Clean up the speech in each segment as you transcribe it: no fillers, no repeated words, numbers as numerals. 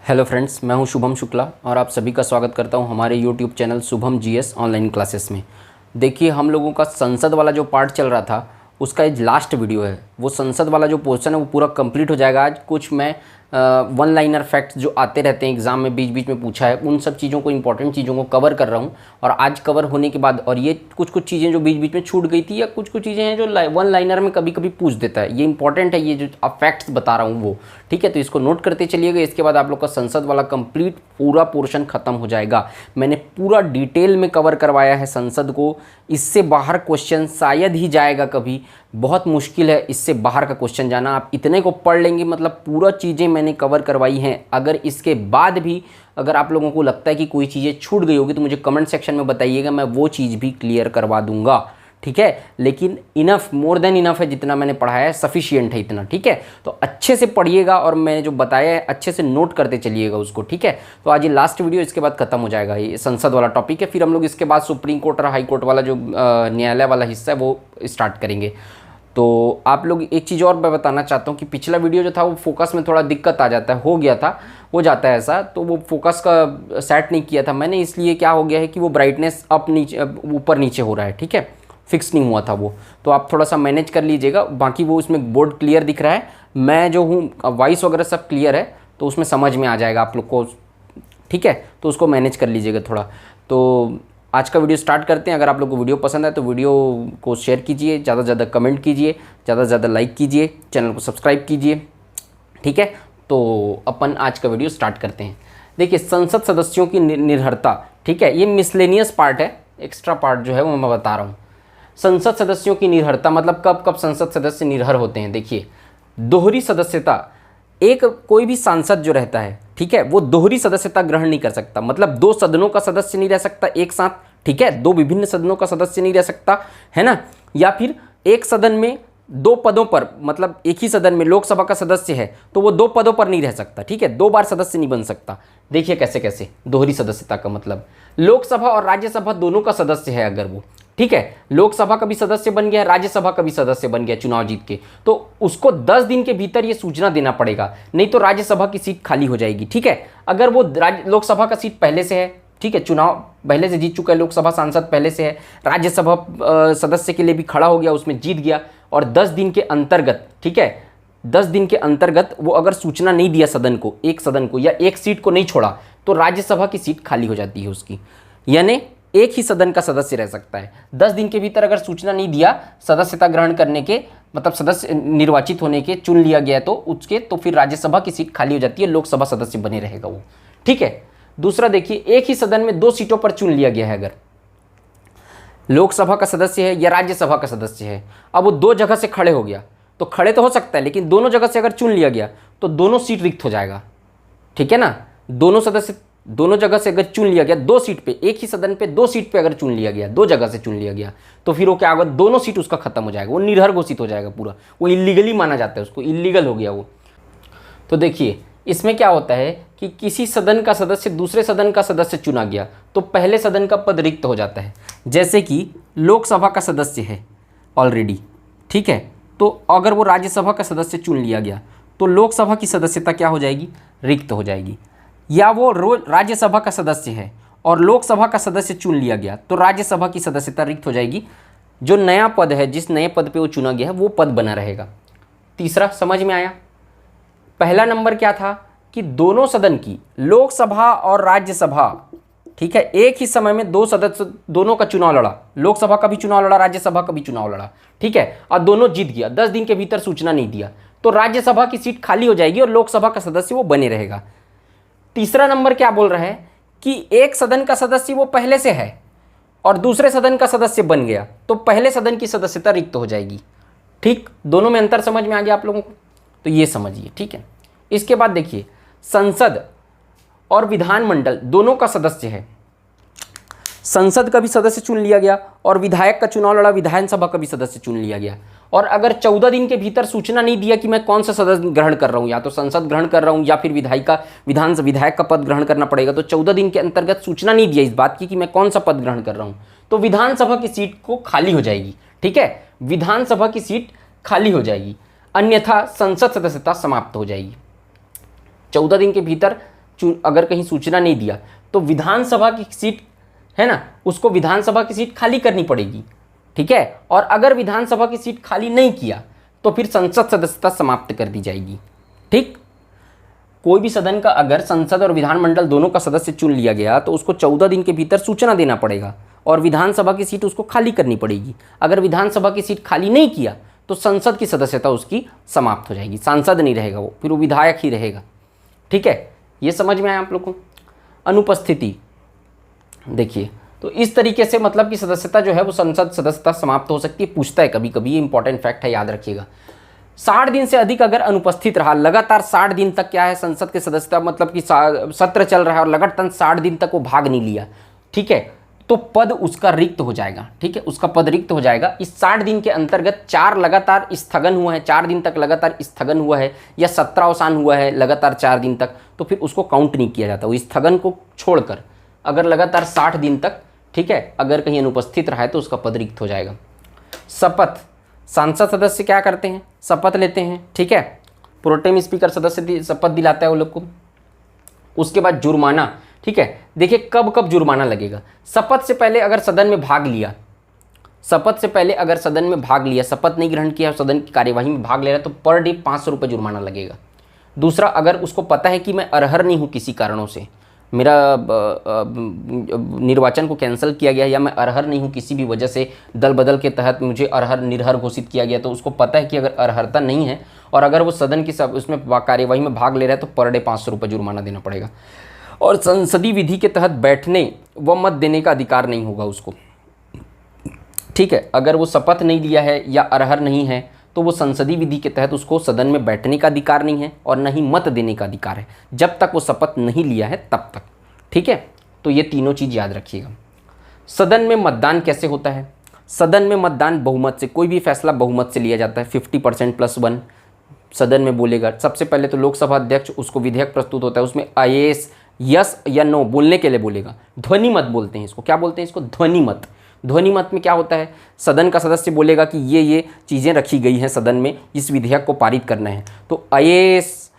Hello friends, मैं हूं शुभम शुक्ला और आप सभी का स्वागत करता हूं हमारे YouTube channel Shubham GS online classes में। देखिए, हम लोगों का संसद वाला जो पार्ट चल रहा था उसका एक लास्ट वीडियो है। वो संसद वाला जो पोर्शन है वो पूरा कंप्लीट हो जाएगा आज। कुछ मैं वन लाइनर फैक्ट्स जो आते रहते हैं एग्ज़ाम में बीच बीच में पूछा है, उन सब चीज़ों को, इंपॉर्टेंट चीज़ों को कवर कर रहा हूँ। और आज कवर होने के बाद, और ये कुछ कुछ चीज़ें जो बीच बीच में छूट गई थी, या कुछ कुछ चीज़ें हैं जो वन लाइनर में कभी कभी पूछ देता है, ये इंपॉर्टेंट है, ये जो आप फैक्ट्स बता रहा हूँ वो। ठीक है, तो इसको नोट करते चलिएगा। इसके बाद आप लोग का संसद वाला कंप्लीट पूरा पोर्शन खत्म हो जाएगा। मैंने पूरा डिटेल में कवर करवाया है संसद को। इससे बाहर क्वेश्चन शायद ही जाएगा कभी, बहुत मुश्किल है इससे बाहर का क्वेश्चन जाना। आप इतने को पढ़ लेंगे, मतलब पूरा चीज़ें मैंने कवर करवाई हैं। अगर इसके बाद भी अगर आप लोगों को लगता है कि कोई चीज़ें छूट गई होगी तो मुझे कमेंट सेक्शन में बताइएगा, मैं वो चीज़ भी क्लियर करवा दूंगा। ठीक है, लेकिन इनफ, मोर देन इनफ है, जितना मैंने पढ़ाया है सफिशिएंट है इतना। ठीक है, तो अच्छे से पढ़िएगा और मैंने जो बताया है अच्छे से नोट करते चलिएगा उसको। ठीक है, तो आज ये लास्ट वीडियो, इसके बाद खत्म हो जाएगा ये संसद वाला टॉपिक है। फिर हम लोग इसके बाद सुप्रीम कोर्ट और हाई कोर्ट वाला जो न्यायालय वाला हिस्सा है वो स्टार्ट करेंगे। तो आप लोग एक चीज़ और मैं बताना चाहता हूँ कि पिछला वीडियो जो था वो फोकस में थोड़ा दिक्कत आ जाता है, हो गया था, हो जाता है ऐसा। तो वो फोकस का सेट नहीं किया था मैंने, इसलिए क्या हो गया है कि वो ब्राइटनेस अप नीचे ऊपर नीचे हो रहा है। ठीक है, फिक्स नहीं हुआ था वो, तो आप थोड़ा सा मैनेज कर लीजिएगा। बाकी वो उसमें बोर्ड क्लियर दिख रहा है, मैं जो हूँ वॉइस वगैरह सब क्लियर है, तो उसमें समझ में आ जाएगा आप लोग को। ठीक है, तो उसको मैनेज कर लीजिएगा थोड़ा। तो आज का वीडियो स्टार्ट करते हैं। अगर आप लोग को वीडियो पसंद है तो वीडियो को शेयर कीजिए, ज़्यादा से ज़्यादा कमेंट कीजिए, ज़्यादा से ज़्यादा लाइक कीजिए, चैनल को सब्सक्राइब कीजिए। ठीक है, तो अपन आज का वीडियो स्टार्ट करते हैं। देखिए, संसद सदस्यों की निर्भरता, ठीक है, ये मिसलेनियस पार्ट है, एक्स्ट्रा पार्ट जो है वो मैं बता रहा हूँ। संसद सदस्यों की निर्भरता मतलब कब कब संसद सदस्य निर्भर होते हैं। देखिए, दोहरी सदस्यता, एक कोई भी सांसद जो रहता है, ठीक है, वो दोहरी सदस्यता ग्रहण नहीं कर सकता। मतलब दो सदनों का सदस्य नहीं रह सकता एक साथ। ठीक है, दो विभिन्न सदनों का सदस्य नहीं रह सकता, है ना। या फिर एक सदन में दो पदों पर, मतलब एक ही सदन में लोकसभा का सदस्य है तो वो दो पदों पर नहीं रह सकता। ठीक है, दो बार सदस्य नहीं बन सकता। देखिए कैसे कैसे दोहरी सदस्यता का मतलब, लोकसभा और राज्यसभा दोनों का सदस्य है अगर वो, ठीक है, लोकसभा का भी सदस्य बन गया, राज्यसभा का भी सदस्य बन गया चुनाव जीत के, तो उसको 10 दिन के भीतर ये सूचना देना पड़ेगा, नहीं तो राज्यसभा की सीट खाली हो जाएगी। ठीक है, अगर वो लोकसभा का सीट पहले से है, ठीक है, चुनाव पहले से जीत चुका है, लोकसभा सांसद पहले से है, राज्यसभा सदस्य के लिए भी खड़ा हो गया, उसमें जीत गया, और 10 दिन के अंतर्गत, ठीक है, 10 दिन के अंतर्गत वो अगर सूचना नहीं दिया सदन को, एक सदन को, या एक सीट को नहीं छोड़ा, तो राज्यसभा की सीट खाली हो जाती है उसकी। यानी एक ही सदन का सदस्य रह सकता है। 10 दिन के भीतर अगर सूचना नहीं दिया सदस्यता ग्रहण करने के, मतलब सदस्य निर्वाचित होने के, चुन लिया गया तो उसके, तो फिर राज्यसभा की सीट खाली हो जाती है, लोकसभा सदस्य बने रहेगा वो। ठीक है, दूसरा देखिए, एक ही सदन में 2 सीटों पर चुन लिया गया है, अगर लोकसभा का सदस्य है या राज्यसभा का सदस्य है, अब वो 2 जगह से खड़े हो गया, तो खड़े तो हो सकता है, लेकिन दोनों जगह से अगर चुन लिया गया तो दोनों सीट रिक्त हो जाएगा। ठीक है ना, दोनों सदस्य दोनों जगह से अगर चुन लिया गया, 2 सीट पे, एक ही सदन पे 2 सीट पे अगर चुन लिया गया, 2 जगह से चुन लिया गया, तो फिर वो क्या होगा, दोनों सीट उसका खत्म हो जाएगा, वो निर्भर घोषित हो जाएगा पूरा, वो इलीगली माना जाता है, उसको इलीगल हो गया वो। तो देखिए, इसमें क्या होता है कि किसी सदन का सदस्य दूसरे सदन का सदस्य चुना गया तो पहले सदन का पद रिक्त हो जाता है। जैसे कि लोकसभा का सदस्य है ऑलरेडी, ठीक है, तो अगर वो राज्यसभा का सदस्य चुन लिया गया तो लोकसभा की सदस्यता क्या हो जाएगी, रिक्त हो जाएगी। या वो राज्यसभा का सदस्य है और लोकसभा का सदस्य चुन लिया गया तो राज्यसभा की सदस्यता रिक्त हो जाएगी। जो नया पद है, जिस नए पद पे वो चुना गया है, वो पद बना रहेगा। तीसरा समझ में आया। पहला नंबर क्या था कि दोनों सदन की, लोकसभा और राज्यसभा, ठीक है, एक ही समय में 2 सदस्य दोनों का चुनाव लड़ा, लोकसभा का भी चुनाव लड़ा, राज्यसभा का भी चुनाव लड़ा, ठीक है, और दोनों जीत गया, 10 दिन के भीतर सूचना नहीं दिया, तो राज्यसभा की सीट खाली हो जाएगी और लोकसभा का सदस्य वो बने रहेगा। तीसरा नंबर क्या बोल रहा है कि एक सदन का सदस्य वो पहले से है और दूसरे सदन का सदस्य बन गया, तो पहले सदन की सदस्यता रिक्त हो जाएगी। ठीक, दोनों में अंतर समझ में आ गया आप लोगों को, तो ये समझिए। ठीक है, इसके बाद देखिए, संसद और विधानमंडल दोनों का सदस्य है, संसद का भी सदस्य चुन लिया गया और विधायक का चुनाव लड़ा, विधानसभा का भी सदस्य चुन लिया गया, और अगर 14 दिन के भीतर सूचना नहीं दिया कि मैं कौन सा सदस्य ग्रहण कर रहा हूँ, या तो संसद ग्रहण कर रहा हूँ या फिर विधायक का पद ग्रहण करना पड़ेगा, तो 14 दिन के अंतर्गत सूचना नहीं दिया इस बात की कि मैं कौन सा पद ग्रहण कर रहा हूँ, तो विधानसभा की सीट को खाली हो जाएगी। ठीक है, विधानसभा की सीट खाली हो जाएगी, अन्यथा संसद सदस्यता समाप्त हो जाएगी। 14 दिन के भीतर अगर कहीं सूचना नहीं दिया तो विधानसभा की सीट है ना, उसको विधानसभा की सीट खाली करनी पड़ेगी। ठीक है, और अगर विधानसभा की सीट खाली नहीं किया तो फिर संसद सदस्यता समाप्त कर दी जाएगी। ठीक, कोई भी सदन का अगर संसद और विधानमंडल दोनों का सदस्य चुन लिया गया तो उसको 14 दिन के भीतर सूचना देना पड़ेगा और विधानसभा की सीट उसको खाली करनी पड़ेगी। अगर विधानसभा की सीट खाली नहीं किया तो संसद की सदस्यता उसकी समाप्त हो जाएगी, सांसद नहीं रहेगा वो, फिर वो विधायक ही रहेगा। ठीक है, ये समझ में आया आप लोग को। अनुपस्थिति देखिए, तो इस तरीके से मतलब कि सदस्यता जो है वो संसद सदस्यता समाप्त हो सकती है। पूछता है कभी कभी, ये इंपॉर्टेंट फैक्ट है, याद रखिएगा। 60 दिन से अधिक अगर अनुपस्थित रहा, लगातार 60 दिन तक क्या है संसद के सदस्यता, मतलब कि सत्र चल रहा है और लगातार 60 दिन तक वो भाग नहीं लिया, ठीक है, तो पद उसका रिक्त हो जाएगा। ठीक है, उसका पद रिक्त हो जाएगा। इस 60 दिन के अंतर्गत 4 लगातार स्थगन हुआ है, 4 दिन तक लगातार स्थगन हुआ है, या सत्रावसान हुआ है लगातार 4 दिन तक, तो फिर उसको काउंट नहीं किया जाता। वो स्थगन को छोड़कर अगर लगातार 60 दिन तक, ठीक है, अगर कहीं अनुपस्थित रहा है तो उसका पद रिक्त हो जाएगा। शपथ, सांसद सदस्य क्या करते हैं, शपथ लेते हैं। ठीक है, प्रोटेम स्पीकर सदस्य शपथ दिलाता है वो लोग को। उसके बाद जुर्माना। ठीक है, देखिए कब कब जुर्माना लगेगा। शपथ से पहले अगर सदन में भाग लिया, शपथ से पहले अगर सदन में भाग लिया, शपथ नहीं ग्रहण किया, सदन की कार्यवाही में भाग ले रहा है, तो पर डे 500 रुपये जुर्माना लगेगा। दूसरा, अगर उसको पता है कि मैं अरहर नहीं हूँ किसी कारणों से, मेरा निर्वाचन को कैंसिल किया गया, या मैं अरहर नहीं हूँ किसी भी वजह से, दल बदल के तहत मुझे अरहर निर्हर घोषित किया गया, तो उसको पता है कि अगर अरहरता नहीं है और अगर वो सदन की सब उसमें कार्यवाही में भाग ले रहा है तो पर डे 500 रुपये जुर्माना देना पड़ेगा। और संसदीय विधि के तहत बैठने व मत देने का अधिकार नहीं होगा उसको। ठीक है, अगर वो शपथ नहीं लिया है या अरहर नहीं है तो वो संसदीय विधि के तहत उसको सदन में बैठने का अधिकार नहीं है और न ही मत देने का अधिकार है, जब तक वो शपथ नहीं लिया है तब तक। ठीक है, तो ये तीनों चीज़ याद रखिएगा। सदन में मतदान कैसे होता है? सदन में मतदान बहुमत से, कोई भी फैसला बहुमत से लिया जाता है। 50% + 1 सदन में बोलेगा। सबसे पहले तो लोकसभा अध्यक्ष, उसको विधेयक प्रस्तुत होता है, उसमें आईएएस यस या नो बोलने के लिए बोलेगा। ध्वनि मत बोलते हैं इसको, क्या बोलते हैं इसको? ध्वनि मत। ध्वनि मत में क्या होता है, सदन का सदस्य बोलेगा कि ये चीज़ें रखी गई हैं सदन में, इस विधेयक को पारित करना है, तो आईएएस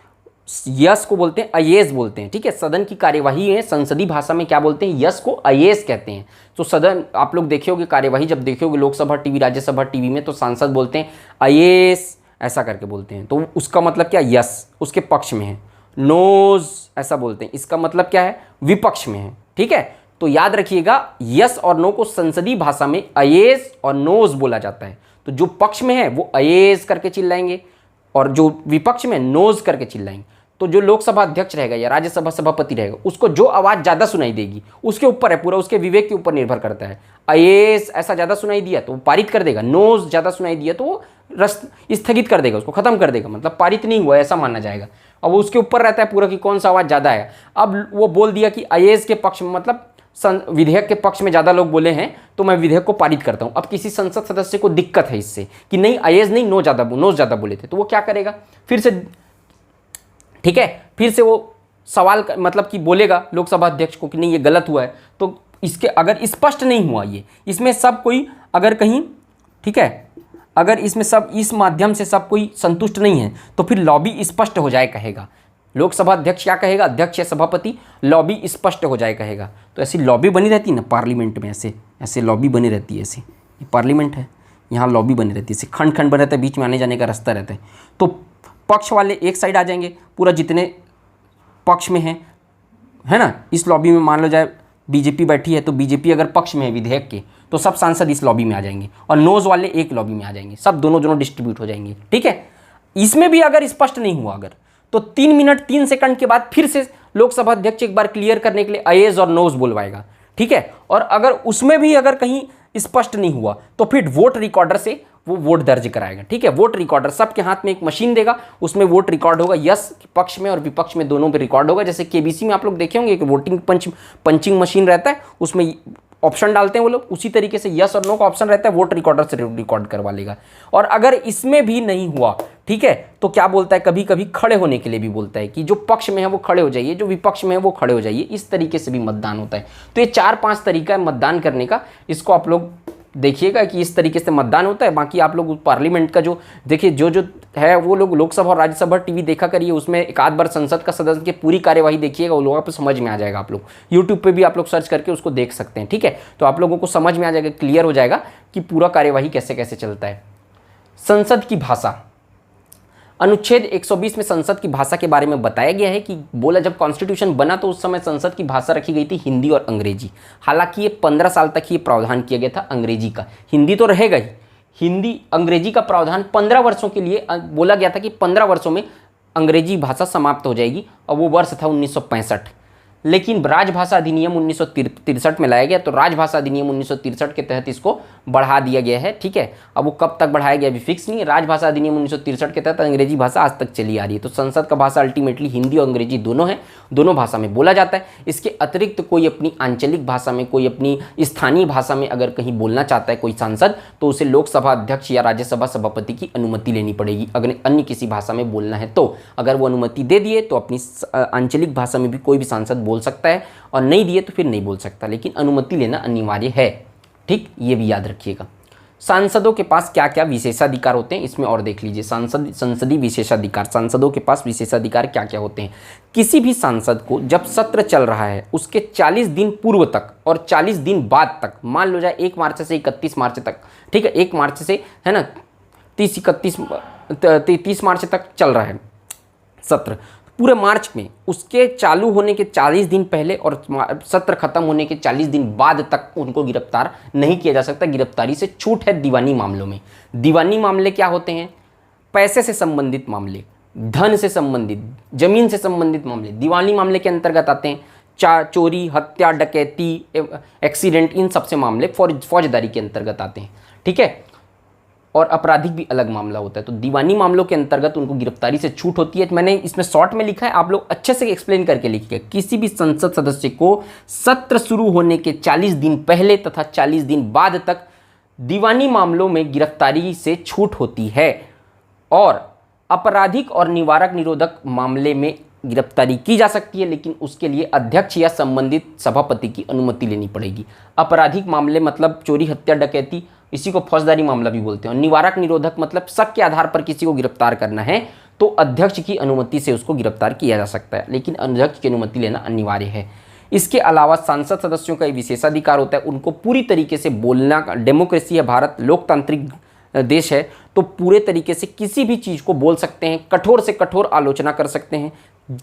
यस को बोलते हैं, आईएएस बोलते हैं। ठीक है, सदन की कार्यवाही है, संसदीय भाषा में क्या बोलते हैं, यस को आईएएस कहते हैं। तो सदन, आप लोग देखे होगे कार्यवाही, जब देखे होगे लोकसभा टीवी, राज्यसभा टीवी में, तो सांसद बोलते हैं आईएएस, ऐसा करके बोलते हैं, तो उसका मतलब क्या, यस उसके पक्ष में है। नोज ऐसा बोलते हैं, इसका मतलब क्या है, विपक्ष में है। ठीक है, तो याद रखिएगा, यस और नो को संसदीय भाषा में आईएएस और नोज बोला जाता है। तो जो पक्ष में है वो आईएएस करके चिल्लाएंगे और जो विपक्ष में नोज करके चिल्लाएंगे। तो जो लोकसभा अध्यक्ष रहेगा या राज्यसभा सभापति रहेगा, उसको जो आवाज़ ज़्यादा सुनाई देगी उसके ऊपर है, पूरा उसके विवेक के ऊपर निर्भर करता है। आईएएस ऐसा ज़्यादा सुनाई दिया तो वो पारित कर देगा, नोज ज़्यादा सुनाई दिया तो वो स्थगित कर देगा, उसको खत्म कर देगा, मतलब पारित नहीं हुआ ऐसा माना जाएगा। अब उसके ऊपर रहता है पूरा कि कौन सा आवाज़ ज़्यादा है। अब वो बोल दिया कि आईएएस के पक्ष में, मतलब विधेयक के पक्ष में ज़्यादा लोग बोले हैं तो मैं विधेयक को पारित करता हूँ। अब किसी संसद सदस्य को दिक्कत है इससे कि नहीं आईएएस नहीं, नोज ज़्यादा बोले थे, तो वो क्या करेगा फिर से, ठीक है, फिर से वो सवाल मतलब कि बोलेगा लोकसभा अध्यक्ष को कि नहीं ये गलत हुआ है। तो इसके अगर स्पष्ट नहीं हुआ, ये इसमें सब कोई अगर कहीं, ठीक है, अगर इसमें सब इस माध्यम से सब कोई संतुष्ट नहीं है तो फिर लॉबी स्पष्ट हो जाए कहेगा। लोकसभा अध्यक्ष क्या कहेगा, अध्यक्ष या सभापति, लॉबी स्पष्ट हो जाए कहेगा। तो ऐसी लॉबी बनी रहती है ना पार्लियामेंट में, ऐसे लॉबी बनी रहती है। ऐसे ये पार्लियामेंट है, यहाँ लॉबी बनी रहती है, ऐसे खंड खंड बना रहता है, बीच में आने जाने का रास्ता रहता है। तो पक्ष वाले एक साइड आ जाएंगे, पूरा जितने पक्ष में हैं, है ना, इस लॉबी में मान लो जाए बीजेपी बैठी है तो बीजेपी अगर पक्ष में है विधेयक के तो सब सांसद इस लॉबी में आ जाएंगे और नोज वाले एक लॉबी में आ जाएंगे, सब दोनों डिस्ट्रीब्यूट हो जाएंगे। ठीक है, इसमें भी अगर स्पष्ट नहीं हुआ अगर, तो 3 मिनट 3 सेकंड के बाद फिर से लोकसभा अध्यक्ष एक बार क्लियर करने के लिए आईएएस और नोज बोलवाएगा। ठीक है, और अगर उसमें भी अगर कहीं स्पष्ट नहीं हुआ तो फिर वोट रिकॉर्डर से वो वोट दर्ज कराएगा। ठीक है, वोट रिकॉर्डर सबके हाथ में एक मशीन देगा, उसमें वोट रिकॉर्ड होगा, यस पक्ष में और विपक्ष में दोनों पे रिकॉर्ड होगा। जैसे केबीसी में आप लोग देखे होंगे कि वोटिंग पंचिंग मशीन रहता है, उसमें ऑप्शन डालते हैं वो लोग, उसी तरीके से यस और नो का ऑप्शन रहता है, वोट रिकॉर्डर से रिकॉर्ड करवा लेगा। और अगर इसमें भी नहीं हुआ, ठीक है, तो क्या बोलता है, कभी कभी खड़े होने के लिए भी बोलता है कि जो पक्ष में है वो खड़े हो जाइए, जो विपक्ष में है वो खड़े हो जाइए। इस तरीके से भी मतदान होता है। तो ये 4-5 तरीका है मतदान करने का, इसको आप लोग देखिएगा कि इस तरीके से मतदान होता है। बाकी आप लोग पार्लियामेंट का जो देखिए, जो है वो लोग लोकसभा और राज्यसभा टीवी देखा करिए, उसमें एक आध बार संसद का सदस्य की पूरी कार्यवाही देखिएगा, वो लोगों को समझ में आ जाएगा। आप लोग यूट्यूब पे भी आप लोग सर्च करके उसको देख सकते हैं, ठीक है। तो आप लोगों को समझ में आ जाएगा, क्लियर हो जाएगा कि पूरा कार्यवाही कैसे कैसे चलता है। संसद की भाषा, अनुच्छेद 120 में संसद की भाषा के बारे में बताया गया है कि बोला जब कॉन्स्टिट्यूशन बना तो उस समय संसद की भाषा रखी गई थी हिंदी और अंग्रेजी। हालांकि ये 15 साल तक ये प्रावधान किया गया था अंग्रेजी का, हिंदी तो रहेगा ही, हिंदी अंग्रेजी का प्रावधान 15 वर्षों के लिए बोला गया था कि 15 वर्षों में अंग्रेजी भाषा समाप्त हो जाएगी, और वो वर्ष था 1965। लेकिन राजभाषा अधिनियम 1963 में लाया गया, तो राजभाषा अधिनियम 1963 के तहत इसको बढ़ा दिया गया है, ठीक है। अब वो कब तक बढ़ाया गया अभी फिक्स नहीं है। राजभाषा अधिनियम 1963 के तहत अंग्रेजी भाषा आज तक चली आ रही है। तो संसद का भाषा अल्टीमेटली हिंदी और अंग्रेजी दोनों है, दोनों भाषा में बोला जाता है। इसके अतिरिक्त कोई अपनी आंचलिक भाषा में, कोई अपनी स्थानीय भाषा में अगर कहीं बोलना चाहता है कोई सांसद, तो उसे लोकसभा अध्यक्ष या राज्यसभा सभापति की अनुमति लेनी पड़ेगी अगर अन्य किसी भाषा में बोलना है। तो अगर वो अनुमति दे दिए तो अपनी आंचलिक भाषा में भी कोई भी सांसद बोल सकता है, और नहीं दिए तो फिर नहीं बोल सकता, लेकिन अनुमति लेना अनिवार्य है, ठीक, ये भी याद रखिएगा। सांसदों के पास क्या क्या विशेषाधिकार होते हैं इसमें और देख लीजिए। संसदीय विशेषाधिकार, सांसदों के पास विशेषाधिकार क्या क्या होते हैं। किसी भी सांसद को जब सत्र चल रहा है उसके 40 दिन पूर्व तक और 40 दिन बाद तक, मान लो जाए 1 मार्च से 31 मार्च तक, ठीक है, 1 मार्च से है ना 30 मार्च तक चल रहा है सत्र, पूरे मार्च में, उसके चालू होने के 40 दिन पहले और सत्र खत्म होने के 40 दिन बाद तक उनको गिरफ्तार नहीं किया जा सकता। गिरफ्तारी से छूट है दीवानी मामलों में। दीवानी मामले क्या होते हैं? पैसे से संबंधित मामले, धन से संबंधित, जमीन से संबंधित मामले दीवानी मामले के अंतर्गत आते हैं। चोरी, हत्या, डकैती, एक्सीडेंट, इन सबसे मामले फौजदारी के अंतर्गत आते हैं, ठीक है। और आपराधिक भी अलग मामला होता है। तो दीवानी मामलों के अंतर्गत उनको गिरफ्तारी से छूट होती है। मैंने इसमें शॉर्ट में लिखा है, आप लोग अच्छे से एक्सप्लेन करके लिखिए। किसी भी संसद सदस्य को सत्र शुरू होने के 40 दिन पहले तथा 40 दिन बाद तक दीवानी मामलों में गिरफ्तारी से छूट होती है, और आपराधिक और निवारक निरोधक मामले में गिरफ्तारी की जा सकती है, लेकिन उसके लिए अध्यक्ष या संबंधित सभापति की अनुमति लेनी पड़ेगी। आपराधिक मामले मतलब चोरी, हत्या, डकैती, इसी को फौजदारी मामला भी बोलते हैं। और निवारक निरोधक मतलब शक के आधार पर किसी को गिरफ्तार करना है तो अध्यक्ष की अनुमति से उसको गिरफ्तार किया जा सकता है, लेकिन अध्यक्ष की अनुमति लेना अनिवार्य है। इसके अलावा सांसद सदस्यों का विशेषाधिकार होता है, उनको पूरी तरीके से बोलना, डेमोक्रेसी है भारत, लोकतांत्रिक देश है, तो पूरे तरीके से किसी भी चीज़ को बोल सकते हैं, कठोर से कठोर आलोचना कर सकते हैं,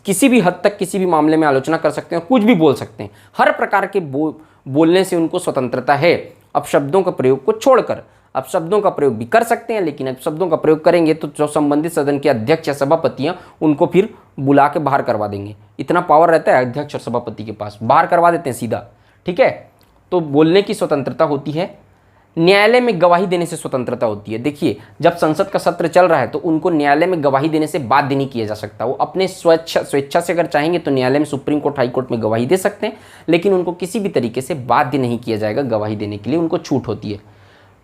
किसी भी हद तक किसी भी मामले में आलोचना कर सकते हैं, कुछ भी बोल सकते हैं। हर प्रकार के बोलने से उनको स्वतंत्रता है, अपशब्दों का प्रयोग को छोड़कर। अपशब्दों का प्रयोग भी कर सकते हैं, लेकिन अपशब्दों का प्रयोग करेंगे तो जो संबंधित सदन के अध्यक्ष या सभापति हैं उनको फिर बुला के बाहर करवा देंगे। इतना पावर रहता है अध्यक्ष और सभापति के पास, बाहर करवा देते हैं सीधा, ठीक है। तो बोलने की स्वतंत्रता होती है। न्यायालय में गवाही देने से स्वतंत्रता होती है। देखिए, जब संसद का सत्र चल रहा है तो उनको न्यायालय में गवाही देने से बाध्य नहीं किया जा सकता। वो अपने स्वेच्छा से अगर चाहेंगे तो न्यायालय में, सुप्रीम कोर्ट, हाई कोर्ट में गवाही दे सकते हैं, लेकिन उनको किसी भी तरीके से बाध्य नहीं किया जाएगा गवाही देने के लिए, उनको छूट होती है।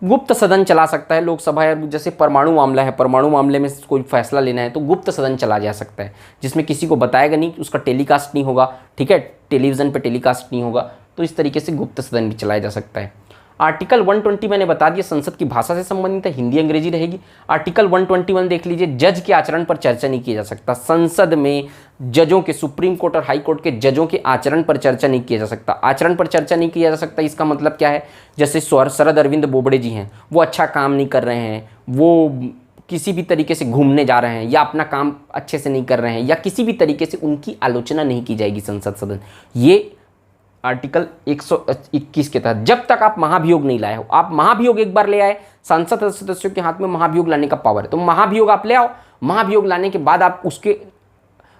गुप्त सदन चला सकता है लोकसभा, या जैसे परमाणु मामला है, परमाणु मामले में कोई फैसला लेना है तो गुप्त सदन चला जा सकता है, जिसमें किसी को बताएगा नहीं, उसका टेलीकास्ट नहीं होगा, ठीक है, टेलीविज़न पर टेलीकास्ट नहीं होगा। तो इस तरीके से गुप्त सदन भी चलाया जा सकता है। आर्टिकल 120 मैंने बता दिया संसद की भाषा से संबंधित है, हिंदी अंग्रेजी रहेगी। आर्टिकल 121 देख लीजिए, जज के आचरण पर चर्चा नहीं किया जा सकता। संसद में जजों के, सुप्रीम कोर्ट और हाई कोर्ट के जजों के आचरण पर चर्चा नहीं किया जा सकता। आचरण पर चर्चा नहीं किया जा सकता, इसका मतलब क्या है? जैसे शरद अरविंद बोबड़े जी हैं, वो अच्छा काम नहीं कर रहे हैं, वो किसी भी तरीके से घूमने जा रहे हैं, या अपना काम अच्छे से नहीं कर रहे हैं, या किसी भी तरीके से उनकी आलोचना नहीं की जाएगी संसद सदन। ये आर्टिकल 121 के तहत, जब तक आप महाभियोग नहीं लाए हो। आप महाभियोग एक बार ले आए, सांसद सदस्यों के हाथ में महाभियोग लाने का पावर है, तो महाभियोग आप ले आओ। महाभियोग लाने के बाद आप उसके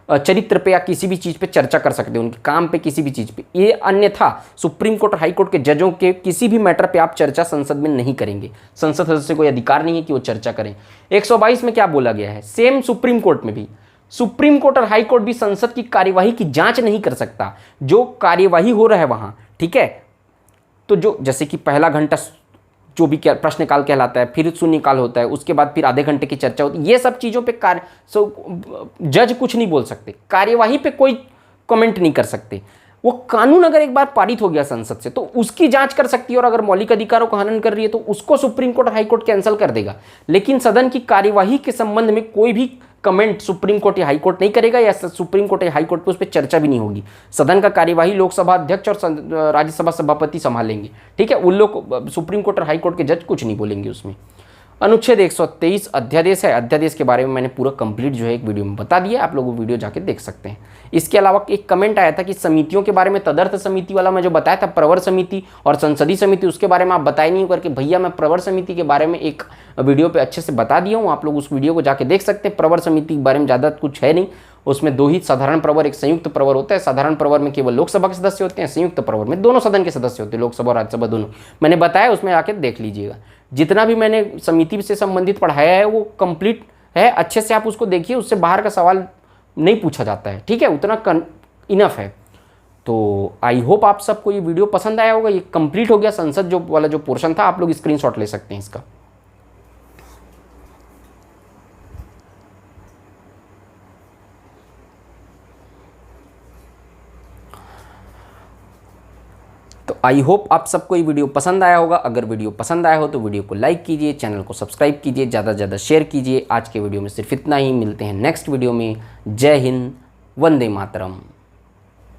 चरित्र पे या किसी भी चीज़ पे चर्चा कर सकते हो, उनके काम पे, किसी भी चीज़ पे। ये अन्यथा सुप्रीम कोर्ट और हाई कोर्ट के जजों के किसी भी मैटर पे आप चर्चा संसद में नहीं करेंगे। संसद सदस्य को कोई अधिकार नहीं है कि वो चर्चा करें। 122 में क्या बोला गया है? सेम सुप्रीम कोर्ट में भी, सुप्रीम कोर्ट और हाई कोर्ट भी संसद की कार्यवाही की जांच नहीं कर सकता। जो कार्यवाही हो रहा है वहां, ठीक है, तो जो जैसे कि पहला घंटा जो भी प्रश्नकाल कहलाता है, फिर शून्यकाल होता है, उसके बाद फिर आधे घंटे की चर्चा होती है, ये सब चीज़ों पे जज कुछ नहीं बोल सकते, कार्यवाही पे कोई कमेंट नहीं कर सकते। वो कानून अगर एक बार पारित हो गया संसद से तो उसकी जांच कर सकती है, और अगर मौलिक अधिकारों का हनन कर रही है तो उसको supreme court high court cancel कर देगा। लेकिन सदन की कार्यवाही के संबंध में कोई भी कमेंट सुप्रीम कोर्ट या हाई कोर्ट नहीं करेगा, या सुप्रीम कोर्ट या हाई कोर्ट पे उस पर चर्चा भी नहीं होगी। सदन का कार्यवाही लोकसभा अध्यक्ष और राज्यसभा सभापति संभालेंगे, ठीक है। उन लोग सुप्रीम कोर्ट और हाई कोर्ट के जज कुछ नहीं बोलेंगे उसमें। अनुच्छेद 123 अध्यादेश है। अध्यादेश के बारे में मैंने पूरा कंप्लीट जो है एक वीडियो में बता दिया, आप लोग वो वीडियो जाके देख सकते हैं। इसके अलावा एक कमेंट आया था कि समितियों के बारे में, तदर्थ समिति वाला मैं जो बताया था, प्रवर समिति और संसदीय समिति, उसके बारे में आप बताए नहीं करके। भैया मैं प्रवर समिति के बारे में एक वीडियो पे अच्छे से बता दिया हूँ, आप लोग उस वीडियो को जाके देख सकते हैं। प्रवर समिति के बारे में ज़्यादा कुछ है नहीं, उसमें दो ही साधारण प्रवर, एक संयुक्त प्रवर होता है। साधारण प्रवर में केवल लोकसभा के सदस्य होते हैं, संयुक्त प्रवर में दोनों सदन के सदस्य होते हैं, लोकसभा और राज्यसभा दोनों। मैंने बताया, उसमें आके देख लीजिएगा। जितना भी मैंने समिति से संबंधित पढ़ाया है वो कंप्लीट है, अच्छे से आप उसको देखिए, उससे बाहर का सवाल नहीं पूछा जाता है, ठीक है, उतना इनफ है। तो आई होप आप सबको ये वीडियो पसंद आया होगा। ये कंप्लीट हो गया संसद जो वाला जो पोर्शन था, आप लोग स्क्रीनशॉट ले सकते हैं इसका। तो आई होप आप सबको ये वीडियो पसंद आया होगा। अगर वीडियो पसंद आया हो तो वीडियो को लाइक कीजिए, चैनल को सब्सक्राइब कीजिए, ज़्यादा से ज़्यादा शेयर कीजिए। आज के वीडियो में सिर्फ इतना ही, मिलते हैं नेक्स्ट वीडियो में। जय हिंद, वंदे मातरम।